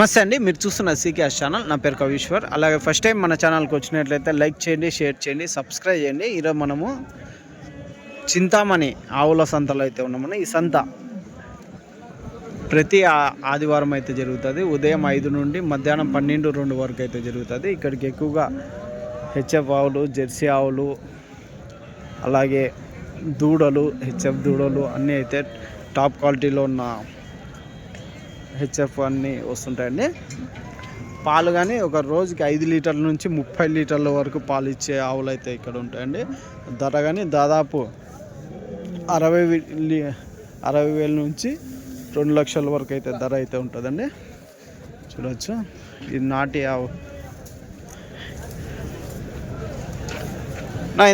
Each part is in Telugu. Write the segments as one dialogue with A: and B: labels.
A: నమస్తే అండి, మీరు చూస్తున్న సీకేఎస్ ఛానల్. నా పేరు కవీశ్వర్. అలాగే ఫస్ట్ టైం మన ఛానల్కి వచ్చినట్లయితే లైక్ చేయండి, షేర్ చేయండి, సబ్స్క్రైబ్ చేయండి. ఈరోజు మనము చింతామణి ఆవుల సంతలో అయితే ఉన్నామని. ఈ సంత ప్రతి ఆదివారం అయితే జరుగుతుంది. ఉదయం 5 నుండి మధ్యాహ్నం 12-2 వరకు అయితే జరుగుతుంది. ఇక్కడికి ఎక్కువగా హెచ్ఎఫ్ ఆవులు, జెర్సీ ఆవులు, అలాగే దూడలు, హెచ్ఎఫ్ దూడలు అన్నీ అయితే టాప్ క్వాలిటీలో ఉన్న హెచ్ఎఫ్ అన్నీ వస్తుంటాయండి. పాలు కానీ ఒక రోజుకి 5 లీటర్ల నుంచి 30 లీటర్ల వరకు పాలు ఇచ్చే ఆవులు అయితే ఇక్కడ ఉంటాయండి. ధర కానీ దాదాపు 60,000 నుంచి 2 లక్షల వరకు అయితే ధర అయితే ఉంటుందండి. చూడవచ్చు, ఇది నాటి ఆవు.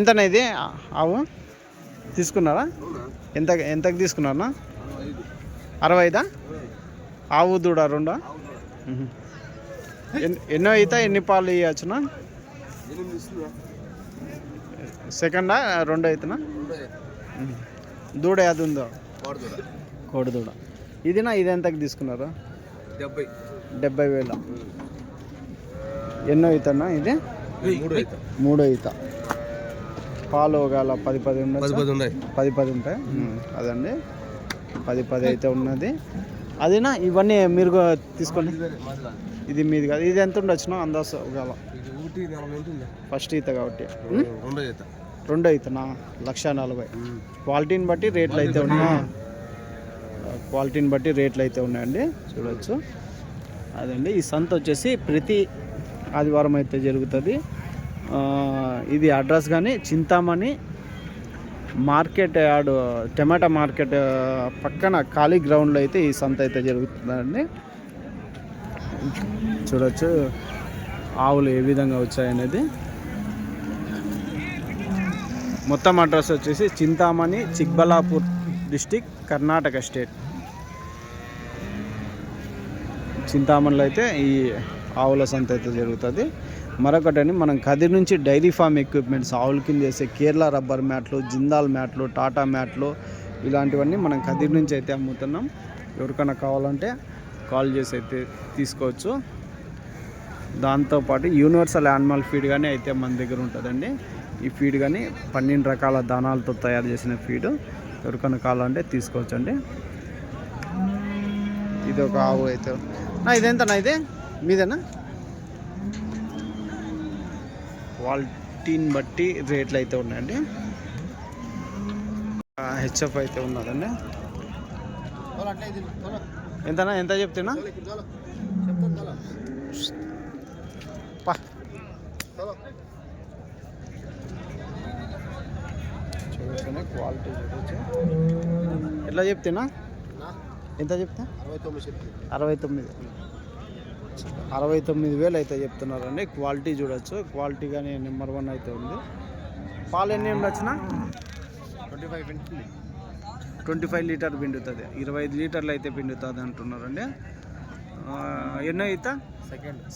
A: ఎంతనా ఇది ఆవు తీసుకున్నారా? ఎంతకు తీసుకున్నారా? 65? ఆవు దూడ రెండా? ఎన్నో అవుతా? ఎన్ని పాలు ఇవ్వచ్చునా? సెకండా? రెండో అవుతున్నా? దూడ అది ఉందో? కోడి దూడ. ఇదినా? ఇది ఎంతకు తీసుకున్నారు? 70,000. ఎన్నో అవుతానా ఇది? 3 అవుతా. పాలు ఒక 10 ఉంటాయి. అదండి, 10 అయితే ఉన్నది. అదేనా? ఇవన్నీ మీరు తీసుకోండి. ఇది మీది కాదు. ఇది ఎంత ఉండొచ్చునా అందాజు? ఒకవేళ ఫస్ట్ ఈత కాబట్టి 2 అవుతున్నా? 1,40,000. క్వాలిటీని బట్టి రేట్లు అయితే ఉన్నాయండి. చూడవచ్చు, అదండి. ఈ సంత వచ్చేసి ప్రతి ఆదివారం అయితే జరుగుతుంది. ఇది అడ్రస్ కానీ చింతామణి మార్కెట్ యార్డ్, టమాటా మార్కెట్ పక్కన ఖాళీ గ్రౌండ్లో అయితే ఈ సంత అయితే జరుగుతుందండి. చూడవచ్చు ఆవులు ఏ విధంగా వచ్చాయనేది. మొత్తం అడ్రస్ వచ్చేసి చింతామణి, చిక్బల్లాపూర్ డిస్టిక్, కర్ణాటక స్టేట్. చింతామణిలో అయితే ఈ ఆవుల సంత అయితే జరుగుతుంది. మరొకటని, మనం కదిరి నుంచి డైరీ ఫామ్ ఎక్విప్మెంట్స్, ఆవుల కింద చేసే కేరళ రబ్బర్ మ్యాట్లు, జిందాల్ మ్యాట్లు, టాటా మ్యాట్లు, ఇలాంటివన్నీ మనం కదిరి నుంచి అయితే అమ్ముతున్నాం. ఎవరికైనా కావాలంటే కాల్ చేసి అయితే తీసుకోవచ్చు. దాంతోపాటు యూనివర్సల్ యానిమల్ ఫీడ్ కానీ అయితే మన దగ్గర ఉంటుందండి. ఈ ఫీడ్ కానీ 12 రకాల దానాలతో తయారు చేసిన ఫీడ్. ఎవరికైనా కావాలంటే తీసుకోవచ్చండి. ఇది ఒక ఆవు అయితే. ఇదెంతనా? ఇది మీదేనా? క్వాలిటీని బట్టి రేట్లు అయితే ఉన్నాయండి. హెచ్ఎఫ్ అయితే ఉన్నదండి. ఎంతనా? ఎంత చెప్తున్నా? చూడొచ్చు, క్వాలిటీ చూడొచ్చు. ఎట్లా చెప్తున్నా? ఎంత చెప్తా? 69,000 అయితే చెప్తున్నారండి. క్వాలిటీ చూడొచ్చు, క్వాలిటీ కానీ నెంబర్ 1 అయితే ఉంది. పాలు ఎన్ని ఉండొచ్చునా? 25 లీటర్ పిండుతుంది. 25 లీటర్లు అయితే పిండుతుంది అంటున్నారండి. ఎన్నో అవుతా?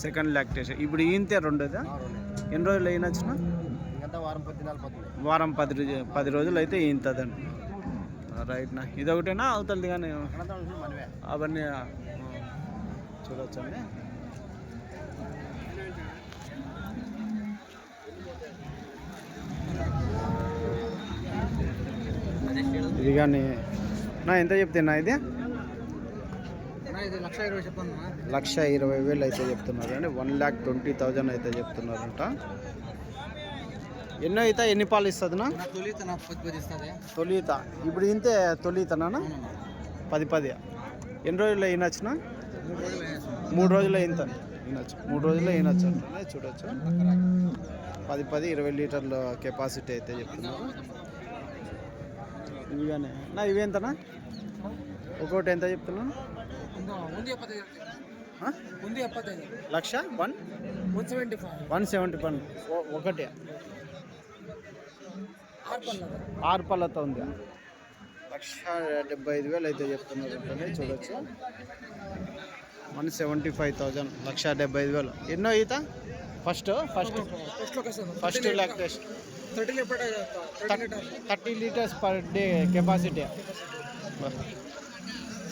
A: Second lactation. ఇప్పుడు ఈంతే 2దా? ఎన్ని రోజులు అయినచ్చునా? వారం 10 రోజులు అయితే ఈంతుందండి. రైట్నా? ఇది ఒకటేనా అవుతుంది? కానీ అవన్నీ చూడొచ్చండి. ఇది కానీ ఎంత చెప్తున్నా? ఇది 1,20,000 అయితే చెప్తున్నారు అండి. 1,20,000 అయితే చెప్తున్నారంట. ఎన్నో అయితే? ఎన్ని పాలు ఇస్తుందినా? తొలిత. ఇప్పుడు ఇంతే తొలితనా? 10. ఎన్ని రోజుల్లో అయినచ్చునా? 3 రోజుల్లో అయిన వినొచ్చు. 3 రోజుల్లో అయినచ్చు అంటే చూడొచ్చు. 10, 20 లీటర్ల కెపాసిటీ అయితే చెప్తున్నారు. ఇవన్నీ ఇవేంతనా? ఒక్కొక్కటి ఎంత చెప్తున్నాను? 1,175 ఒకటి. 6 పళ్ళతో ఉంది. 1,75,000 అయితే చెప్తున్నారు అంటే చూడొచ్చు. 175,000, 1,75,000. ఎన్నో ఈత? First lactation 30 litres per day capacity.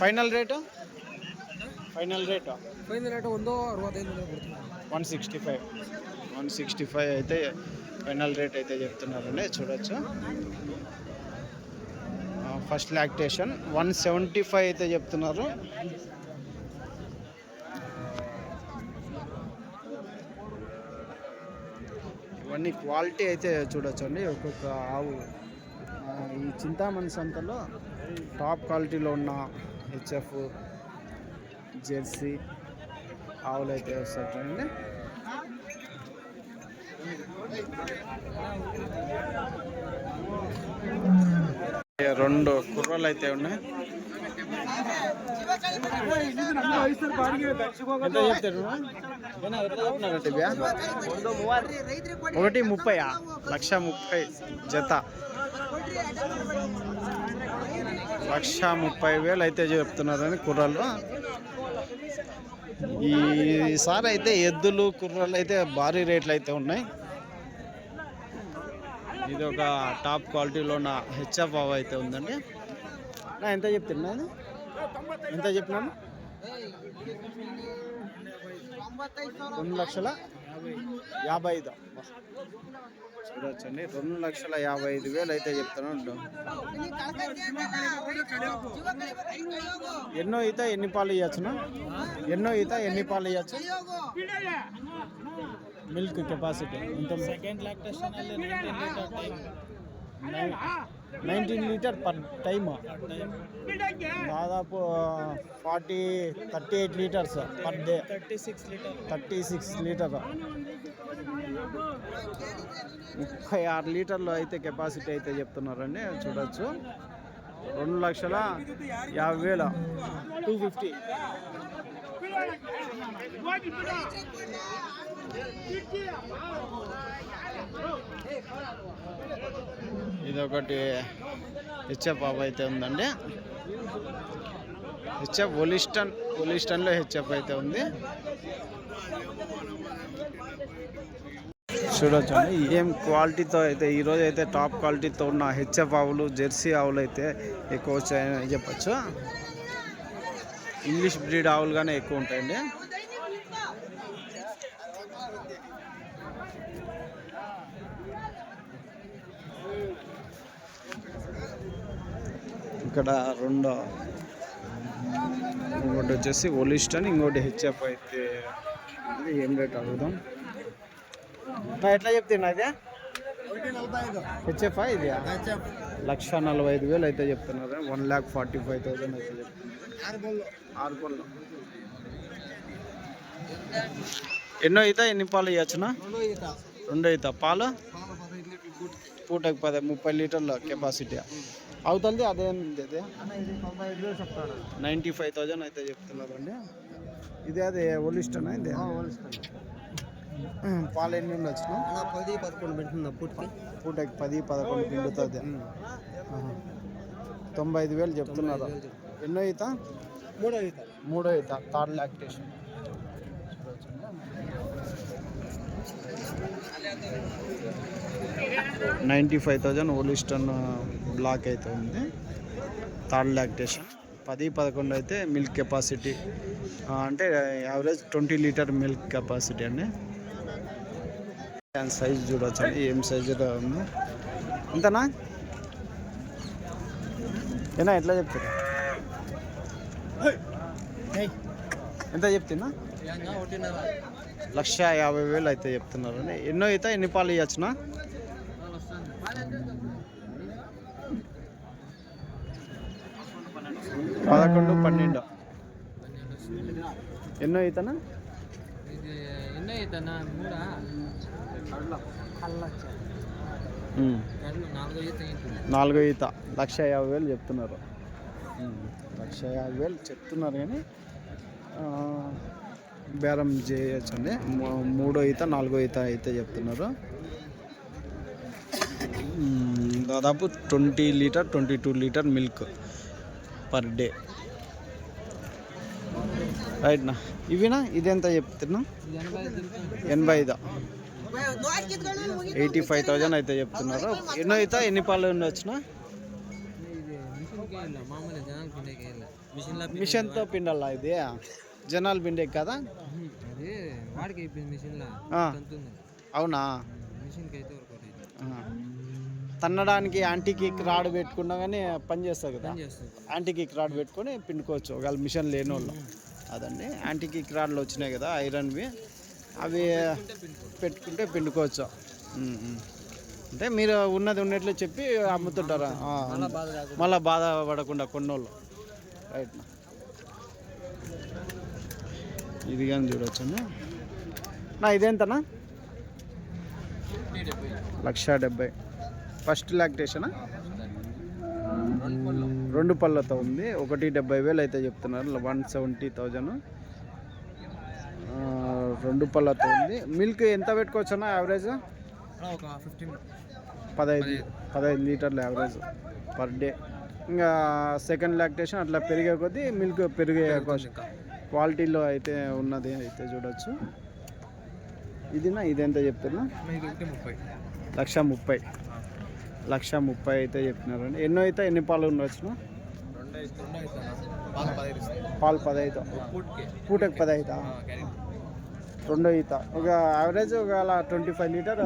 A: Final rate final rate
B: ಒಂದು 65 ಕೊಡ್ತೀನಿ.
A: 165 అయితే ఫైనల్ రేట్ అయితే చెప్తున్నారండి. చూడొచ్చు ఫస్ట్ లాక్టేషన్ 175 అయితే చెప్తున్నారు. ఇవన్నీ క్వాలిటీ అయితే చూడొచ్చు అండి. ఒక్కొక్క ఆవు ఈ చింతామణి సంతలో టాప్ క్వాలిటీలో ఉన్న హెచ్ఎఫ్ జెర్సీ ఆవులు అయితే వస్తాయి చూడండి. రెండు కుర్రలు అయితే ఉన్నాయి. ఎంత చెప్తారు? 130 1,30,000 జత 1,30,000 అయితే చెప్తున్నారని కుర్రలు. ఈసారి అయితే ఎద్దులు కుర్రలు అయితే భారీ రేట్లు అయితే ఉన్నాయి. ఇది ఒక టాప్ క్వాలిటీలో ఉన్న హెచ్ఎఫ్ ఆవు అయితే ఉందండి. ఎంత చెప్తున్నా? ఎంత చెప్పినాను? 2,55,000 చూడొచ్చండి. 2,55,000 అయితే చెప్తున్నాను. ఎన్నో ఈత ఎన్ని పాలు ఇవ్వచ్చునా? ఎన్ని పాలు ఇవ్వచ్చు? మిల్క్ కెపాసిటీ
B: ಸೆಕೆಂಡ್ ಲ್ಯಾಕ್ಟೇಷನ್ ಅಲ್ಲಿ
A: 19 లీటర్ పర్ టైమ్. దాదాపు 38 లీటర్స్ పర్ డే. 36 లీటర్ 36 లీటర్లు అయితే కెపాసిటీ అయితే చెప్తున్నారండి. చూడొచ్చు 2,50,000 250. ఇదొకటి హెచ్ఎఫ్ ఆవు అయితే ఉందండి. హెచ్ఎఫ్ ఒలిస్టన్లో హెచ్ఎఫ్ అయితే ఉంది. చూడొచ్చండి ఏం క్వాలిటీతో అయితే ఈరోజు అయితే టాప్ క్వాలిటీతో ఉన్న హెచ్ఎఫ్ ఆవులు జెర్సీ ఆవులు అయితే ఎక్కువ వచ్చాయని చెప్పచ్చు. ఇంగ్లీష్ బ్రీడ్ ఆవులుగానే ఎక్కువ ఉంటాయండి. ఇక్కడ రెండు, ఇంకోటి వచ్చేసి ఒలిస్టన్, ఇంకోటి హెచ్ఎఫ్ అయితే ఏం రేట్ అడుగుదాం. ఎట్లా చెప్తున్నా ఇది? హెచ్ఎఫ్ ఇది 1,45,000 అయితే చెప్తున్నారు. 1,45,000 అయితే చెప్తున్నారు. 6 పళ్ళు. ఎన్నో ఈత ఎన్ని పాలు ఇవ్వచ్చునా? 2 ఈత పాలు పూటకి 30 లీటర్ల కెపాసిటీ అవుతుంది. అదేంటి? అదే 95,000 అయితే చెప్తున్నారండి. ఇది అదే ఒలిస్టన్ ఇది. పాలు ఎన్ని ఉండొచ్చు?
B: 10-11 పెడుతుంది
A: పూటకి 10-11 పిండుతుంది. 95,000 చెప్తున్నారు. ఎన్నో ఈత? 3 ఈత 3rd లాక్టేషన్. 95,000 ఒలిస్టన్ బ్లాక్ అయితే ఉంది. 3rd lactation. 10-11 అయితే మిల్క్ కెపాసిటీ, అంటే యావరేజ్ 20 లీటర్ మిల్క్ కెపాసిటీ అండి. సైజ్ చూడొచ్చండి ఏం సైజులో ఉంది. ఎంతనా? ఏనా ఎట్లా చెప్తారు? ఎంత చెప్తున్నా? 1,50,000 అయితే చెప్తున్నారు. ఎన్నో అయితే ఎన్ని పాలు ఇవ్వచ్చునా? 11-12. ఎన్నో ఈతనా? 4 ఈత 1,50,000 చెప్తున్నారు. 1,50,000 చెప్తున్నారు కానీ బేరం చేయొచ్చండి. 3 ఈత 4 ఈత అయితే చెప్తున్నారు. దాదాపు 22 లీటర్ మిల్క్ పర్ డే. రైట్నా? ఇవినా? ఇది ఎంత చెప్తున్నా? 85. 85,000 అయితే చెప్తున్నారు. ఎన్నో అయితే ఎన్ని పాలు ఉండొచ్చునా? మిషన్తో పిండాలా ఇది? జనాలు పిండే కదా?
B: అదే వాడికి అయిపోయింది మిషన్లో
A: ఆ.
B: తంతుంది
A: అవునా?
B: మిషన్కి అయితే వరకు
A: తన్నడానికి యాంటీ కిక్ రాడ్ పెట్టుకున్నా కానీ పని చేస్తుంది కదా.
B: పని చేస్తుంది.
A: యాంటీ కిక్ రాడ్ పెట్టుకొని పిండుకోవచ్చు ఒకవేళ మిషన్ లేని వాళ్ళు. అదండి యాంటీ కిక్ రాడ్లు వచ్చినాయి కదా ఐరన్వి, అవి పెట్టుకుంటే పిండుకోవచ్చు. అంటే మీరు ఉన్నది ఉన్నట్లు చెప్పి అమ్ముతుంటారా? మళ్ళీ బాధపడకుండా కొన్నోళ్ళు. రైట్. ఇది కానీ చూడవచ్చు అండి నా. ఇదేంతనా? 1,70,000. ఫస్ట్ లాక్టేషనా? 2 పళ్ళతో ఉంది. 1,70,000 అయితే చెప్తున్నారు. 170,000. 2 పళ్ళతో ఉంది. మిల్క్ ఎంత పెట్టుకోవచ్చు అన్న యావరేజ్? 15 లీటర్లు యావరేజ్ పర్ డే. ఇంకా సెకండ్ లాక్టేషన్ అట్లా పెరిగే కొద్దీ మిల్క్ పెరిగే క్వాలిటీలో అయితే ఉన్నది అయితే చూడవచ్చు. ఇదినా ఇదెంత చెప్తున్నా? 1,30,000. 1,30,000 అయితే చెప్తున్నారండి. ఎన్నో అయితే ఎన్ని పాలు ఉండొచ్చు? పాలు 15. పూటకి 15. 2 ఈత ఒక యావరేజ్ ఒక 25 లీటర్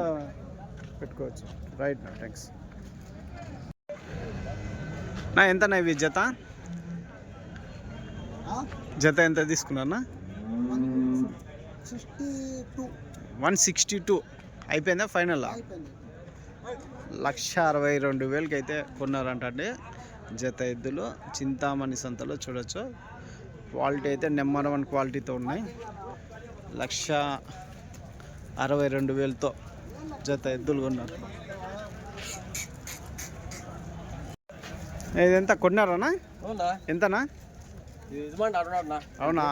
A: పెట్టుకోవచ్చు. రైట్ నా. థ్యాంక్స్ నా. ఎంతనా ఇవి జత? జత ఎంత తీసుకున్నారన్నా? 162. అయిపోయిందా ఫైనల్? 1,62,000 అయితే కొన్నారంట అండి జత ఎద్దులు. చింతామణి సంతలో చూడొచ్చు. క్వాలిటీ అయితే నెంబర్ 1 క్వాలిటీతో ఉన్నాయి. 1,62,000తో జత ఎద్దులు కొన్నారు. ఇదెంత కొన్నారనా? ఎంతనా? అవునా?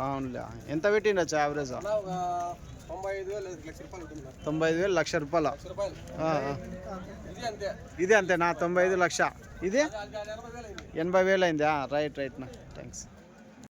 A: అవునులే. ఎంత పెట్టిండొచ్చు యావరేజ్? 95,000. 1,00,000. ఇది అంతేనా? 95 లక్ష. ఇది 80,000 అయిందా? రైట్ నా. థ్యాంక్స్.